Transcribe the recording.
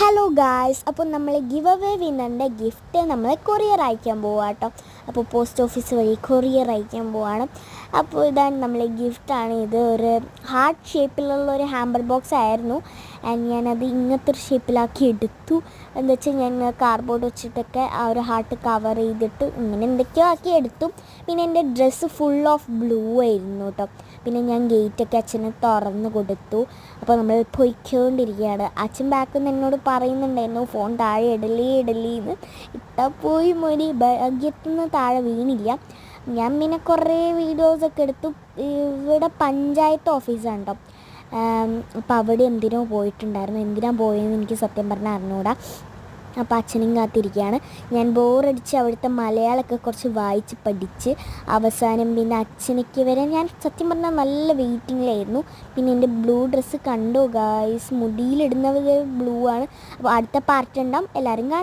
Hello guys, അപ്പോൾ നമ്മൾ give away വിന്നറിൻ്റെ gift നമ്മൾ കൊറിയർ അയക്കാൻ പോവാം കേട്ടോ. അപ്പോൾ പോസ്റ്റ് ഓഫീസ് വഴി കൊറിയർ അയക്കാൻ പോവാണ്. അപ്പോൾ ഇതാണ് നമ്മളെ ഗിഫ്റ്റാണ്. ഇത് ഒരു ഹാർട്ട് ഷേപ്പിലുള്ള ഒരു ഹാമ്പർ ബോക്സ് ആയിരുന്നു. ആൻഡ് ഞാനത് ഇങ്ങനത്തെ ഒരു ഷേപ്പിലാക്കി എടുത്തു. എന്താ വെച്ചാൽ ഞാൻ കാർഡ്ബോർഡ് വെച്ചിട്ടൊക്കെ ആ ഒരു ഹാർട്ട് കവർ ചെയ്തിട്ട് ഇങ്ങനെ എന്തൊക്കെയോ ആക്കി എടുത്തു. പിന്നെ എൻ്റെ ഡ്രസ്സ് ഫുൾ ഓഫ് ബ്ലൂ ആയിരുന്നു കേട്ടോ. പിന്നെ ഞാൻ ഗേറ്റൊക്കെ അച്ഛന് തുറന്ന് കൊടുത്തു. അപ്പോൾ നമ്മൾ പൊയ്ക്കൊണ്ടിരിക്കുകയാണ്. അച്ഛൻ ബാക്കിൽ നിന്ന് എന്നോട് പറയുന്നുണ്ടായിരുന്നു ഫോൺ താഴെ ഇടലീന്ന്. ഇട്ടാൽ പോയി മൊരി ഭാഗ്യത്തുനിന്ന് താഴെ വീണില്ല. ഞാൻ പിന്നെ കുറേ വീഡിയോസൊക്കെ എടുത്തു. ഇവിടെ പഞ്ചായത്ത് ഓഫീസാണ് കേട്ടോ. അപ്പോൾ അവിടെ എന്തിനോ പോയിട്ടുണ്ടായിരുന്നു. എന്തിനാണ് പോയതെന്ന് എനിക്ക് സത്യം പറഞ്ഞാൽ അറിഞ്ഞൂടാ. അപ്പോൾ അച്ഛനും കാത്തിരിക്കുകയാണ്. ഞാൻ ബോറടിച്ച് അവിടുത്തെ മലയാളമൊക്കെ കുറച്ച് വായിച്ച് പഠിച്ച് അവസാനം പിന്നെ അച്ഛനയ്ക്ക് വരെ ഞാൻ സത്യം പറഞ്ഞാൽ നല്ല വെയിറ്റിങ്ങിലായിരുന്നു. പിന്നെ എൻ്റെ ബ്ലൂ ഡ്രസ്സ് കണ്ടോ ഗായ്സ്, മുടിയിലിടുന്നത് ബ്ലൂ ആണ്. അപ്പോൾ അടുത്ത പാർട്ട് ഉണ്ടാവും, എല്ലാവരും കാണും.